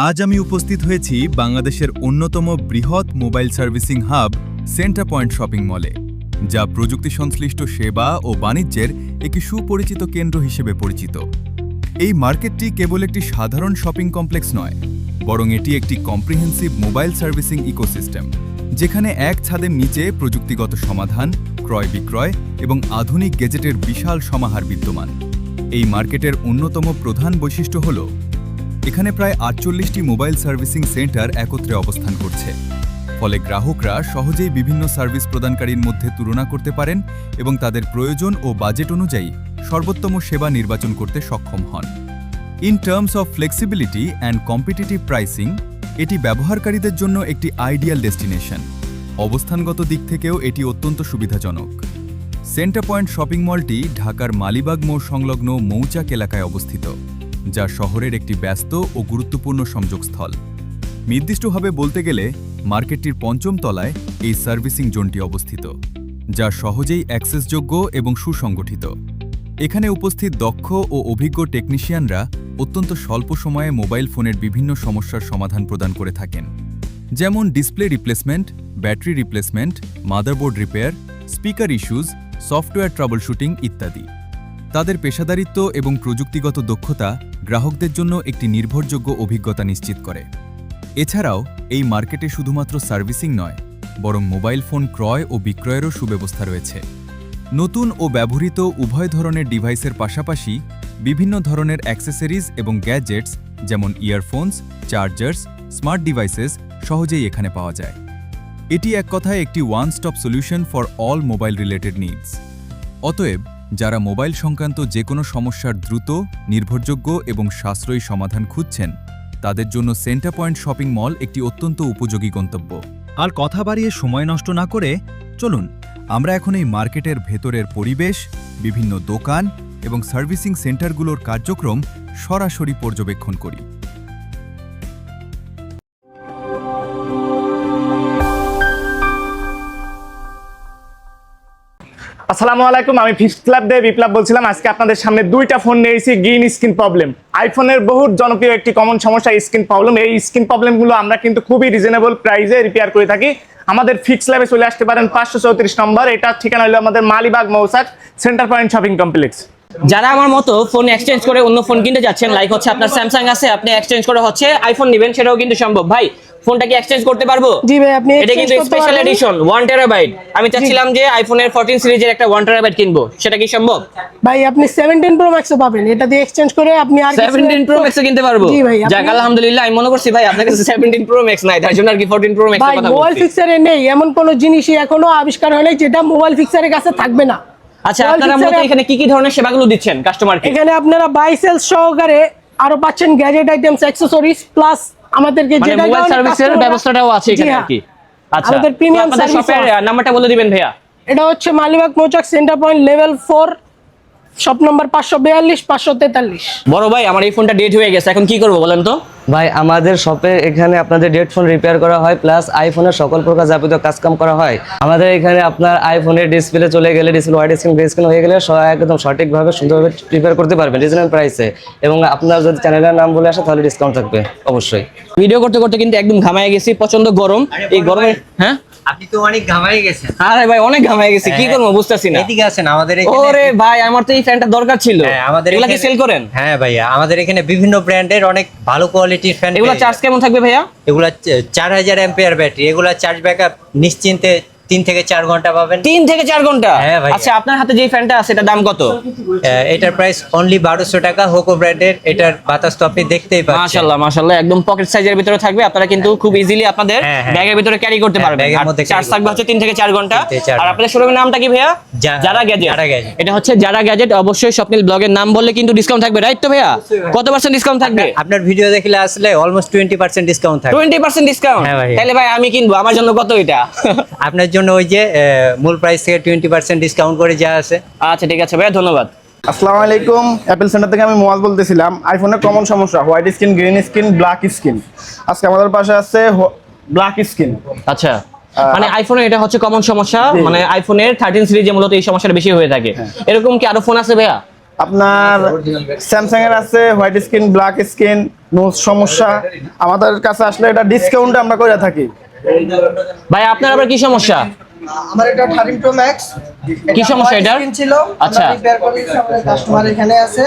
আজ আমি উপস্থিত হয়েছি বাংলাদেশের অন্যতম বৃহৎ mobile servicing hub centre point shopping মলে, যা প্রযুক্তি সংশ্লিষ্ট সেবা ও বাণিজ্যের একটি সুপরিচিত কেন্দ্র হিসেবে পরিচিত। এই মার্কেটটি কেবল একটি সাধারণ শপিং কমপ্লেক্স নয়, বরং এটি একটি কম্প্রিহেন্সিভ মোবাইল সার্ভিসিং ইকোসিস্টেম, যেখানে এক ছাদের নিচে প্রযুক্তিগত সমাধান, ক্রয় বিক্রয় এবং আধুনিক গ্যাজেটের বিশাল সমাহার বিদ্যমান। এই মার্কেটের অন্যতম প্রধান বৈশিষ্ট্য হল এখানে প্রায় ৪৮টি মোবাইল সার্ভিসিং সেন্টার একত্রে অবস্থান করছে, ফলে গ্রাহকরা সহজেই বিভিন্ন সার্ভিস প্রদানকারীর মধ্যে তুলনা করতে পারেন এবং তাদের প্রয়োজন ও বাজেট অনুযায়ী সর্বোত্তম সেবা নির্বাচন করতে সক্ষম হন। In terms of flexibility and competitive pricing, এটি ব্যবহারকারীদের জন্য একটি আইডিয়াল ডেস্টিনেশন। অবস্থানগত দিক থেকেও এটি অত্যন্ত সুবিধাজনক। সেন্টার পয়েন্ট শপিং মলটি ঢাকার মালিবাগ মোড় সংলগ্ন মৌচাক এলাকায় অবস্থিত, যা শহরের একটি ব্যস্ত ও গুরুত্বপূর্ণ সংযোগস্থল। নির্দিষ্টভাবে বলতে গেলে মার্কেটটির পঞ্চম তলায় এই সার্ভিসিং জোনটি অবস্থিত, যা সহজেই অ্যাক্সেসযোগ্য এবং সুসংগঠিত। এখানে উপস্থিত দক্ষ ও অভিজ্ঞ টেকনিশিয়ানরা অত্যন্ত স্বল্প সময়ে মোবাইল ফোনের বিভিন্ন সমস্যার সমাধান প্রদান করে থাকেন, যেমন display replacement, battery replacement, motherboard repair, speaker issues, software troubleshooting ইত্যাদি। তাদের পেশাদারিত্ব এবং প্রযুক্তিগত দক্ষতা গ্রাহকদের জন্য একটি নির্ভরযোগ্য অভিজ্ঞতা নিশ্চিত করে। এছাড়াও এই মার্কেটে শুধুমাত্র সার্ভিসিং নয়, বরং মোবাইল ফোন ক্রয় ও বিক্রয়েরও সুব্যবস্থা রয়েছে। নতুন ও ব্যবহৃত উভয় ধরনের ডিভাইসের পাশাপাশি বিভিন্ন ধরনের অ্যাক্সেসরিজ এবং গ্যাজেটস, যেমন ইয়ারফোনস, চার্জার্স, স্মার্ট ডিভাইসেস সহজেই এখানে পাওয়া যায়। এটি এক কথায় একটি one stop solution for all mobile related needs. অতএব যারা মোবাইল সংক্রান্ত যে কোনো সমস্যার দ্রুত, নির্ভরযোগ্য এবং সাশ্রয়ী সমাধান খুঁজছেন, তাদের জন্য সেন্টার পয়েন্ট শপিং মল একটি অত্যন্ত উপযোগী গন্তব্য। আর কথা বাড়িয়ে সময় নষ্ট না করে চলুন আমরা এখন এই মার্কেটের ভেতরের পরিবেশ, বিভিন্ন দোকান এবং সার্ভিসিং সেন্টারগুলোর কার্যক্রম সরাসরি পর্যবেক্ষণ করি। আসসালামু আলাইকুম, আমি ফিক্সড ক্লাব দিয়ে বিপ্লব বলছিলাম। আজকে আপনাদের সামনে দুইটা ফোন নিয়ে এসেছি। গ্রিন স্ক্রিন প্রবলেম, আইফোনের বহু জনপ্রিয় একটি কমন সমস্যা স্ক্রিন প্রবলেম। এই স্ক্রিন প্রবলেমগুলো আমরা কিন্তু খুবই রিজনেবল প্রাইসে রিপেয়ার করে থাকি। আমাদের ফিক্সড ল্যাবে চলে আসতে পারেন 534 নম্বর। এটা ঠিকানা হলো আমাদের মালিবাগ মৌচাক সেন্টার পয়েন্ট শপিং কমপ্লেক্স। যারা আমার মতো ফোন এক্সচেঞ্জ করে অন্য ফোন কিনতে যাচ্ছেন, লাইক হচ্ছে আপনার স্যামসাং আছে, আপনি এক্সচেঞ্জ করে হচ্ছে আইফোন নেবেন, সেটাও কিন্তু সম্ভব। ভাই ফোনটা কি এক্সচেঞ্জ করতে পারবো? জি ভাই, আপনি এটা কিন্তু স্পেশাল এডিশন 1 টেরাবাইট। আমি চাচ্ছিলাম যে আইফোনের 14 সিরিজের একটা 1 টেরাবাইট কিনবো, সেটা কি সম্ভব? ভাই আপনি 17 প্রো ম্যাক্সও পাবেন, এটা দিয়ে এক্সচেঞ্জ করে আপনি আর 17 প্রো ম্যাক্স কিনতে পারবো। জি ভাই, যাক আলহামদুলিল্লাহ। আমি মনে করছি ভাই আপনার কাছে 17 প্রো ম্যাক্স নাই, তার জন্য আর কি 14 প্রো ম্যাক্সের ভাই কথা মোবাইল বলছি। ফিক্সারে নেই এমন কোন জিনিসই এখনো আবিষ্কার হয় নাই যেটা মোবাইল ফিক্সারের কাছে থাকবে না। আচ্ছা, আপনারা মূলত এখানে কি কি ধরনের সেবাগুলো দিচ্ছেন কাস্টমারকে? এখানে আপনারা বাই সেল সহকারে আরো পাচ্ছেন গ্যাজেট আইটেমস, অ্যাকসেসরিজ, প্লাস আমাদেরকে মানে যেটা মোবাইল সার্ভিসের ব্যবস্থাটাও আছে এখানে আর কি। আচ্ছা, আমাদের প্রিমিয়াম আপনাদের শপের নাম্বারটা বলে দিবেন ভাইয়া। এটা হচ্ছে মালিবাগ মৌচাক centre point level 4, shop number 542 543। বড় ভাই, আমার এই ফোনটা ডেট হয়ে গেছে, এখন কি করব বলেন তো? ভাই আমাদের শপে এখানে আপনাদের ডেড ফোন রিপেয়ার করা হয়, প্লাস আইফোনের সকল প্রকার যাবতীয় কাজকাম করা হয়। আমাদের এখানে আপনার আইফোনের ডিসপ্লে চলে গেলে, display white screen, grey screen হয়ে গেলে একদম সঠিকভাবে সুন্দরভাবে রিপেয়ার করতে পারবেন রিজনেবল প্রাইসে। এবং আপনার যদি চ্যানেলের নাম বলে আসে তাহলে ডিসকাউন্ট থাকবে অবশ্যই। ভিডিও করতে করতে কিন্তু একদম ঘামায় গেছি, প্রচন্ড গরম। এই গরমে হ্যাঁ আপনি তো অনেক ঘামাই গেছেন। আরে ভাই অনেক ঘামায় গেছি, কি করব বুঝতাছি না। এদিকে আসেন আমাদের এখানে। ওরে ভাই, আমার তো এই ফ্যানটা দরকার ছিল। হ্যাঁ, আমাদের এগুলা কি এখানে- সেল করেন? হ্যাঁ ভাইয়া, আমাদের এখানে বিভিন্ন ব্র্যান্ডের অনেক ভালো কোয়ালিটির ফ্যান। এগুলা চার্জ কেমন থাকবে ভাইয়া? এগুলা 4000 অ্যাম্পিয়ার ব্যাটারি। এগুলা চার্জ ব্যাকআপ নিশ্চিন্তে 3 থেকে 4 ঘন্টা পাবেন। 3 থেকে 4 ঘন্টা? হ্যাঁ ভাইয়া। আচ্ছা, আপনার হাতে যে ফ্যানটা আছে এটার দাম কত? এটার প্রাইস অনলি 1200 টাকা। হোকো ব্র্যান্ডের। এটার বাতাস তো আপনি দেখতেই পাচ্ছেন। মাশাআল্লাহ মাশাআল্লাহ, একদম পকেট সাইজের ভিতরে থাকবে। আপনারা কিন্তু খুব ইজিলি আপনাদের হ্যাঁ, হ্যাঁ। ব্যাগের ভিতরে ক্যারি করতে হ্যাঁ, পারবেন। ব্যাগের আর মধ্যে চার্জ carry থাকবে হচ্ছে 3 থেকে 4 ঘন্টা। 3 থেকে 4 আর আপনাদের শোরুমের নামটা কি ভাইয়া? যারা গ্যাজেট। যারা গ্যাজেট। এটা হচ্ছে যারা গ্যাজেট। অবশ্যই স্বপ্নিল ব্লগের নাম বললে কিন্তু ডিসকাউন্ট থাকবে, রাইট তো ভাইয়া? কত % ডিসকাউন্ট থাকবে? আপনার ভিডিও দেখলে আসলে অলমোস্ট 20% ডিসকাউন্ট থাকবে। 20% ডিসকাউন্ট? হ্যাঁ ভাইয়া। তাহলে ভাই আমি কিনবো, আমার জন্য কত এটা? আপনার জন্য ওই যে মূল প্রাইস থেকে 20% ডিসকাউন্ট করে যা আছে। আচ্ছা ঠিক আছে ভাইয়া, ধন্যবাদ। আসসালামু আলাইকুম, অ্যাপেল সেন্টার থেকে আমি মোয়াজ বলতেছিলাম। আইফোনের কমন সমস্যা white screen, green screen, black screen. আজকে আমাদের পাশে আছে ব্ল্যাক স্ক্রিন। আচ্ছা, মানে আইফোনের এটা হচ্ছে কমন সমস্যা, মানে আইফোনের 13 সিরিজে মূলত এই সমস্যাটা বেশি হয়ে থাকে। এরকম কি আরো ফোন আছে ভাইয়া? আপনার স্যামসাং এর আছে হোয়াইট স্ক্রিন, ব্ল্যাক স্ক্রিন, নোজ সমস্যা। আমাদের কাছে আসলে এটা ডিসকাউন্টে আমরা করে থাকি। ভাই আপনার আবার কি সমস্যা? আমার এটা 13 প্রো ম্যাক্স। কি সমস্যা এটার? ছিল, আচ্ছা। আমরা রিপেয়ার করে দিয়েছি, আমাদের কাস্টমার এখানে আছে।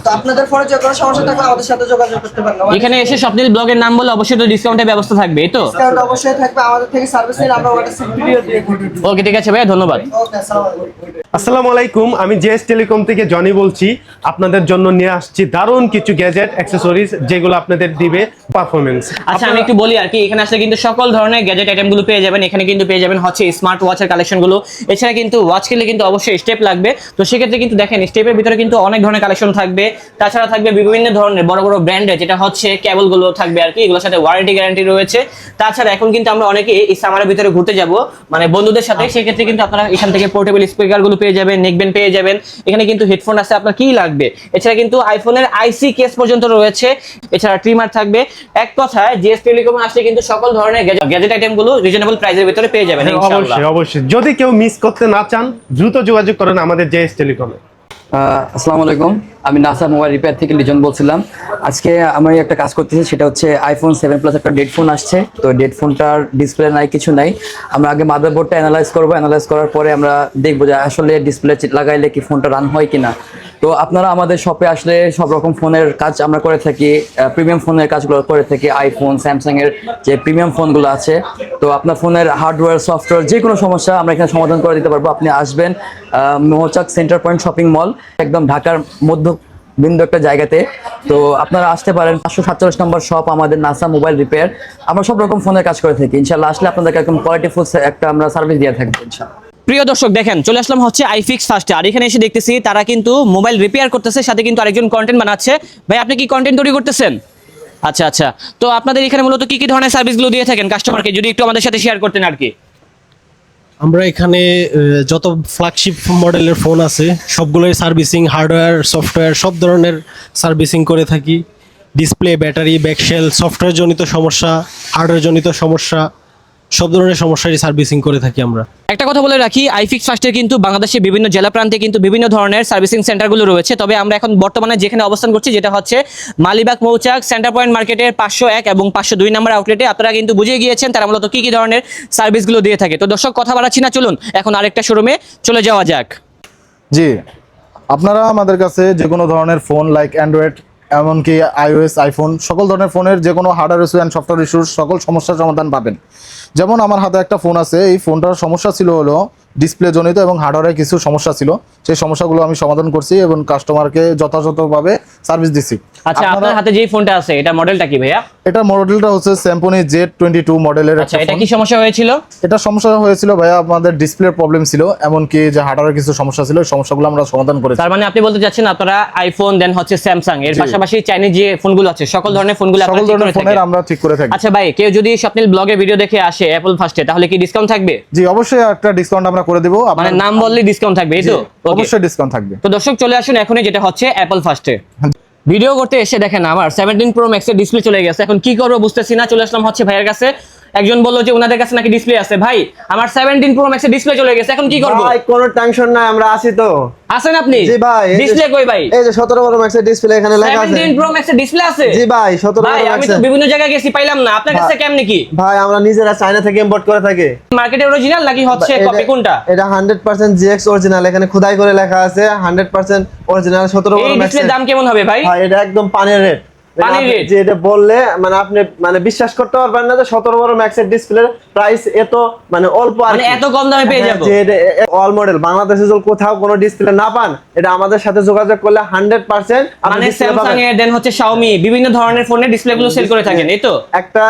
তো আপনাদের ফোনে যে কোনো সমস্যা থাকলে আমাদের সাথে যোগাযোগ করতে পারেন। এখানে এসে স্বপ্নিল ব্লগের নাম বলে অবশ্যই তো ডিসকাউন্টের ব্যবস্থা থাকবে, এই তো? ডিসকাউন্ট অবশ্যই থাকবে, আমাদের থেকে সার্ভিস নিন, আমরা হোয়াটসঅ্যাপ ভিডিও দিয়ে দিই। ওকে ঠিক আছে ভাইয়া, ধন্যবাদ। ওকে, আসসালামু আলাইকুম। আসসালামু আলাইকুম, আমি জেএস টেলিকম থেকে জনি বলছি। আপনাদের জন্য নিয়ে আসছি দারুণ কিছু গ্যাজেট অ্যাক্সেসরিজ যেগুলো আপনাদের দিবে পারফরমেন্স। আচ্ছা আমি একটু বলি আর কি, এখানে আসলে কিন্তু সকল ধরনের গ্যাজেট আইটেমগুলো পেয়ে যাবেন। এখানে কিন্তু পেয়ে যাবেন হচ্ছে স্মার্ট ওয়াচের কালেকশনগুলো। এছাড়া কিন্তু ওয়াচ কিনলে কিন্তু অবশ্যই স্টেপ লাগবে, তো সেক্ষেত্রে কিন্তু দেখেন স্টেপের ভিতরে কিন্তু অনেক ধরনের কালেকশন থাকবে। তাছাড়া থাকবে বিভিন্ন ধরনের বড় বড় ব্র্যান্ডের যেটা হচ্ছে কেবলগুলো থাকবে আর কি, এগুলোর সাথে ওয়ারেন্টি গ্যারান্টি রয়েছে। তাছাড়া এখন কিন্তু আমরা অনেকে এই সামারের ভিতরে ঘুরতে যাব মানে বন্ধুদের সাথে, সেক্ষেত্রে কিন্তু আপনারা এখান থেকে পোর্টেবল স্পিকারগুলো পেয়ে যাবেন, নেকব্যান্ড পেয়ে যাবেন। এখানে কিন্তু হেডফোন আছে, আপনার কি লাগবে। এছাড়া কিন্তু আইফোনের আইসি কেস পর্যন্ত রয়েছে, এছাড়া ট্রিমার থাকবে। এক কথায় জিএস টেলিকমে আসলে কিন্তু সকল ধরনের গ্যাজেট আইটেমগুলো রিজনেবল প্রাইসের ভিতরে পেয়ে যাবেন ইনশাআল্লাহ। অবশ্যই অবশ্যই, যদি কেউ মিস করতে না চান দ্রুত যোগাযোগ করেন আমাদের জেএস টেলিকমে। আসসালামু আলাইকুম, আমি নাসা মোবাইল রিপেয়ার থেকে লিজন বলছিলাম। আজকে আমি একটা কাজ করতেছি, সেটা হচ্ছে আইফোন 7 প্লাস একটা ডেড ফোন আসছে। তো ডেড ফোনটার ডিসপ্লে নাই, কিছু নাই। আমরা আগে মাদারবোর্ডটা অ্যানালাইজ করবো, অ্যানালাইজ করার পরে আমরা দেখবো যে আসলে ডিসপ্লে লাগাইলে কি ফোনটা রান হয় কিনা। তো আপনারা আমাদের শপে আসলে সব রকম ফোনের কাজ আমরা করে থাকি, প্রিমিয়াম ফোনের কাজগুলো করে থাকি। আইফোন, স্যামসাং এর যে প্রিমিয়াম ফোনগুলো আছে, তো আপনার ফোনের হার্ডওয়্যার, সফটওয়্যার যে কোনো সমস্যা আমরা এখানে সমাধান করে দিতে পারবো। আপনি আসবেন মৌচাক সেন্টার পয়েন্ট শপিং মল, একদম ঢাকার মধ্য বিন্দু একটা জায়গাতে। তো আপনারা আসতে পারেন। 547 নম্বর শপ আমাদের নাসা মোবাইল রিপেয়ার। আমরা সব রকম ফোনের কাজ করে থাকি। ইনশাআল্লাহ আসলে আপনাদেরকে একদম কোয়ালিটিফুল একটা আমরা সার্ভিস দিয়ে থাকবো ইনশাআল্লাহ। প্রিয় দর্শক দেখেন চলে আসলাম হচ্ছে আইফিক্স ফার্স্টে, আর এখানে এসে দেখতেছি তারা কিন্তু মোবাইল রিপেয়ার করতেছে, সাথে কিন্তু আরেকজন কন্টেন্ট বানাচ্ছে। ভাই আপনি কি কন্টেন্ট তৈরি করতেছেন? আচ্ছা আচ্ছা, তো আপনাদের এখানে মূলত কি কি ধরনের সার্ভিসগুলো দিয়ে থাকেন কাস্টমারকে, যদি একটু আমাদের সাথে শেয়ার করতেন আর কি। আমরা এখানে যত ফ্ল্যাগশিপ মডেলের ফোন আছে সবগুলোই সার্ভিসিং, হার্ডওয়্যার, সফটওয়্যার সব ধরনের সার্ভিসিং করে থাকি। ডিসপ্লে, ব্যাটারি, ব্যাকশেল, সফটওয়্যার জনিত সমস্যা, হার্ডওয়্যার জনিত সমস্যা, সব ধরনের সমস্যারই সার্ভিসিং করে থাকি আমরা। একটা কথা বলে রাখি, আইফিক্স ফার্স্টের কিন্তু বাংলাদেশের বিভিন্ন জেলা প্রান্তে কিন্তু বিভিন্ন ধরনের সার্ভিসিং সেন্টারগুলো রয়েছে। তবে আমরা এখন বর্তমানে যেখানে অবস্থান করছি যেটা হচ্ছে মালিবাগ মৌচাক সেন্টার পয়েন্ট মার্কেটের 501 এবং 502 নম্বর আউটলেটে। আপনারা কিন্তু বুঝিয়ে গিয়েছেন তারা মূলত কি কি ধরনের সার্ভিসগুলো দিয়ে থাকে। তো দর্শক কথা বাড়াচ্ছি না, চলুন এখন আরেকটা শোরুমে চলে যাওয়া যাক। জি, আপনারা আমাদের কাছে যে কোনো ধরনের ফোন লাইক অ্যান্ড্রয়েড, এমনকি iOS, আইফোন, সকল ধরনের ফোনের যে কোনো হার্ডওয়্যার ইস্যু অ্যান্ড সফটওয়্যার ইস্যুর সকল সমস্যার সমাধান পাবেন। যেমন আমার হাতে একটা ফোন আছে, এই ফোনটার সমস্যা ছিল হলো ডিসপ্লে জনিত এবং হার্ডওয়্যারে কিছু সমস্যা ছিল। সেই সমস্যাগুলো আমি সমাধান করছি এবং কাস্টমারকে যথাযথভাবে সার্ভিস দিচ্ছি। আচ্ছা আপনার হাতে যে ফোনটা আছে এটা মডেলটা কি ভাইয়া? এটা মডেলটা হচ্ছে স্যামসং Z22 মডেলের। আচ্ছা এটা কি সমস্যা হয়েছিল? এটা সমস্যা হয়েছিল ভাইয়া, আমাদের ডিসপ্লের প্রবলেম ছিল, এমনকি যে হার্ডওয়্যারের কিছু সমস্যা ছিল, এই সমস্যাগুলো আমরা সমাধান করেছি। তার মানে আপনি বলতে চাচ্ছেন আপনারা আইফোন দেন হচ্ছে স্যামসাং এর পাশাপাশি চাইনিজ যে ফোনগুলো আছে সকল ধরনের ফোনগুলো সকল ধরনের ফোনের আমরা ঠিক করে থাকি। আচ্ছা ভাই, কেউ যদি স্বপ্নিল ব্লগের ভিডিও দেখে আসে অ্যাপল ফার্স্টে তাহলে কি ডিসকাউন্ট থাকবে? জি অবশ্যই একটা ডিসকাউন্ট আমরা করে দেব। মানে নাম বললে ডিসকাউন্ট থাকবে, এই তো? অবশ্যই ডিসকাউন্ট থাকবে। তো দর্শক চলে আসুন এখনই, যেটা হচ্ছে অ্যাপল ফার্স্টে। ভিডিও করতে এসে দেখেন আমার 17 প্রো ম্যাক্সের ডিসপ্লে চলে গেছে। এখন কি করবো বুঝতেছি না, চলে আসলাম হচ্ছে ভাইয়ের কাছে। একজন বললো যে ওনাদের কাছে নাকি ডিসপ্লে আছে। ভাই আমার 17 প্রো ম্যাক্সের ডিসপ্লে চলে গেছে, এখন কি করব? ভাই কোনো টেনশন নাই, আমরা আছি তো। আছেন আপনি? জি ভাই। ডিসপ্লে কই ভাই? এই যে 17 প্রো ম্যাক্সের ডিসপ্লে এখানে লেখা আছে। 17 প্রো ম্যাক্সের ডিসপ্লে আছে? জি ভাই 17 ভাই প্রো আমি ম্যাক্স। তো বিভিন্ন জায়গায় গেছি পাইলাম না, আপনার কাছে কেমনে কি? ভাই আমরা নিজেরা চায়না থেকে ইম্পোর্ট করে থাকি। মার্কেটে অরিজিনাল নাকি হচ্ছে কপি, কোনটা? এটা 100% GX অরিজিনাল, এখানে খোদাই করে লেখা আছে 100% অরিজিনাল 17 প্রো এই ম্যাক্স। ডিসপ্লের দাম কেমন হবে ভাই? ভাই এটা একদম পানির রেট। যে এটা বললে মানে আপনি মানে বিশ্বাস করতে পারবেন না যে 17 প্রো ম্যাক্সের ডিসপ্লের প্রাইস এত মানে অল্প, আর মানে এত কম দামে পেয়ে যাবো। যে এটা অল মডেল বাংলাদেশে যদি কোথাও কোনো ডিসপ্লে না পান, এটা আমাদের সাথে যোগাযোগ করলে 100% মানে স্যামসাং এর দেন হচ্ছে Xiaomi বিভিন্ন ধরনের ফোনের ডিসপ্লেগুলো সেল করে থাকেন, এই তো? একটা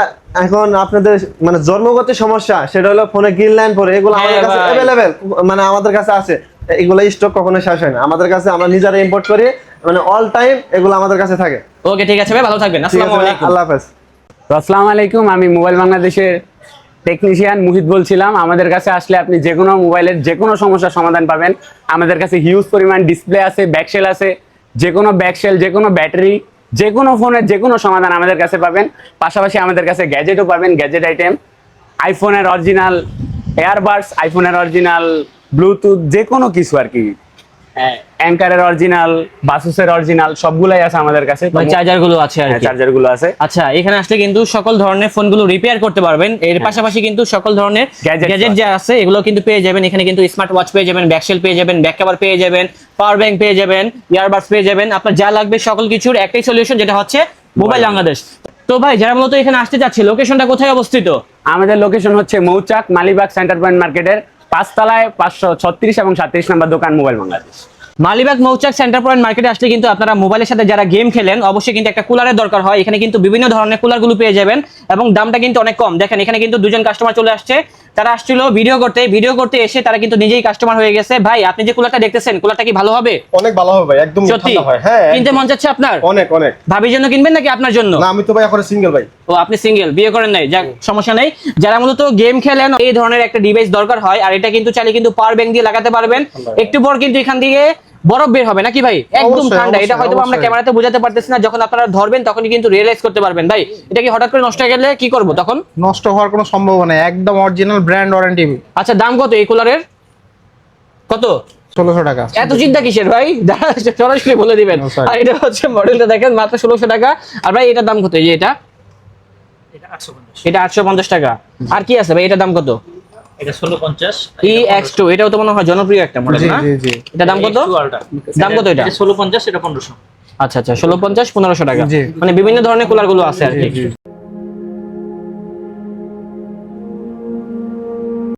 এখন আপনাদের মানে জন্মগত সমস্যা সেটা হলো ফোনে গ্রিন লাইন পরে, এগুলো আমাদের কাছে अवेलेबल, মানে আমাদের কাছে আছে। এগুলো স্টক কখনো শেষ হয় না আমাদের কাছে, আমরা নিজেরা ইম্পোর্ট করি, মানে অল টাইম এগুলো আমাদের কাছে থাকে। ওকে ঠিক আছে ভাই, ভালো থাকবেন। আসসালামু আলাইকুম। আল্লাহ হাফেজ। আসসালামু আলাইকুম, আমি মোবাইল বাংলাদেশের টেকনিশিয়ান মুহিত বলছিলাম। আমাদের কাছে আসলে আপনি যে কোনো মোবাইলের যে কোনো সমস্যার সমাধান পাবেন। আমাদের কাছে হিউজ পরিমাণ ডিসপ্লে আছে, ব্যাকশেল আছে, যে কোনো ব্যাকশেল, যে কোনো ব্যাটারি, যে কোনো ফোনের যে কোনো সমাধান আমাদের কাছে পাবেন। পাশাপাশি আমাদের কাছে গ্যাজেটও পাবেন, গ্যাজেট আইটেম, আইফোনের অরিজিনাল এয়ারবাডস, আইফোনের অরিজিনাল ব্লুটুথ, যে কোনো কিছু আর কি। অ্যাঙ্কারের অরিজিনাল, বাসুসের অরিজিনাল সবগুলাই আছে আমাদের কাছে। চার্জার গুলো আছে আর কি। চার্জার গুলো আছে। আচ্ছা, এখানে আসলে কিন্তু সকল ধরনের ফোনগুলো রিপেয়ার করতে পারবেন। এর পাশাপাশি কিন্তু সকল ধরনের গ্যাজেট যা আছে এগুলো কিন্তু পেয়ে যাবেন। এখানে কিন্তু স্মার্ট ওয়াচ পেয়ে যাবেন, ব্যাকশেল পেয়ে যাবেন, ব্যাক কভার পেয়ে যাবেন, পাওয়ার ব্যাংক পেয়ে যাবেন, ইয়ারবাডস পেয়ে যাবেন। আপনার যা লাগবে সকল কিছুর একটাই সলিউশন, যেটা হচ্ছে মোবাইল বাংলাদেশ। তো ভাই, যারা মূলত এখানে আসতে চাচ্ছে, লোকেশনটা কোথায় অবস্থিত? আমাদের লোকেশন হচ্ছে মৌচাক মালিবাগ সেন্টার পয়েন্ট মার্কেটের 5 তলায় 536 এবং 37 নম্বর দোকান, মোবাইল বাংলাদেশ। মালিবাগ মৌচাক সেন্টার পয়েন্ট মার্কেটে আসলে কিন্তু আপনারা মোবাইলের সাথে যারা গেম খেলেন অবশ্যই কিন্তু একটা কুলারের দরকার হয়। এখানে কিন্তু বিভিন্ন ধরনের কুলারগুলো পেয়ে যাবেন এবং দামটা কিন্তু অনেক কম। দেখেন এখানে কিন্তু দুজন কাস্টমার চলে আসছে, তারা আসছিল ভিডিও করতে এসে তারা কিন্তু নিজেই কাস্টমার হয়ে গেছে। ভাই, আপনি যে কুলারটা দেখতেছেন, কুলারটা কি ভালো হবে? অনেক ভালো হবে ভাই, একদম সত্যি? ঠান্ডা হয়। হ্যাঁ, কিনতে মন যাচ্ছে আপনার? অনেক অনেক। ভাবির জন্য কিনবেন নাকি আপনার জন্য? না, আমি তো ভাই এখন সিঙ্গেল ভাই। ও, আপনি সিঙ্গেল, বিয়ে করেন নাই? যাক, সমস্যা নেই। যারা মূলত গেম খেলেন এই ধরনের একটা ডিভাইস দরকার হয়। আর এটা কিন্তু চাইলে কিন্তু পাওয়ার ব্যাংক দিয়ে লাগাতে পারবেন। একটু পর কিন্তু এখান থেকে বরফ বের হবে নাকি ভাই? একদম ঠান্ডা। এটা হয়তো আমরা ক্যামেরাতে বোঝাতে পারতেছি না, যখন আপনারা ধরবেন তখনই কিন্তু রিয়েলাইজ করতে পারবেন। ভাই, এটা কি হঠাৎ করে নষ্ট হয়ে গেলে কি করব তখন? নষ্ট হওয়ার কোনো সম্ভাবনা নেই, একদম অরিজিনাল ব্র্যান্ড ওয়ারেন্টি। আচ্ছা, দাম কত এই কুলারের? কত? 1600 টাকা। এত চিন্তা কিসের ভাই? সরাসরি বলে দিবেন। আর এটা হচ্ছে মডেলটা দেখেন, মাত্র 1600 টাকা। আর ভাই, এটার দাম কত? এই যে এটা 850 টাকা। আর কি আছে ভাই, এটার দাম কত? এটা 1650 EX2, এটাও তো মনে হয় জনপ্রিয় একটা মডেল না? এটা দাম কত? দাম কত এটা? 1650, এটা 1500। আচ্ছা, 1650 1500 টাকা। মানে বিভিন্ন ধরনের কুলার গুলো আছে আর কি।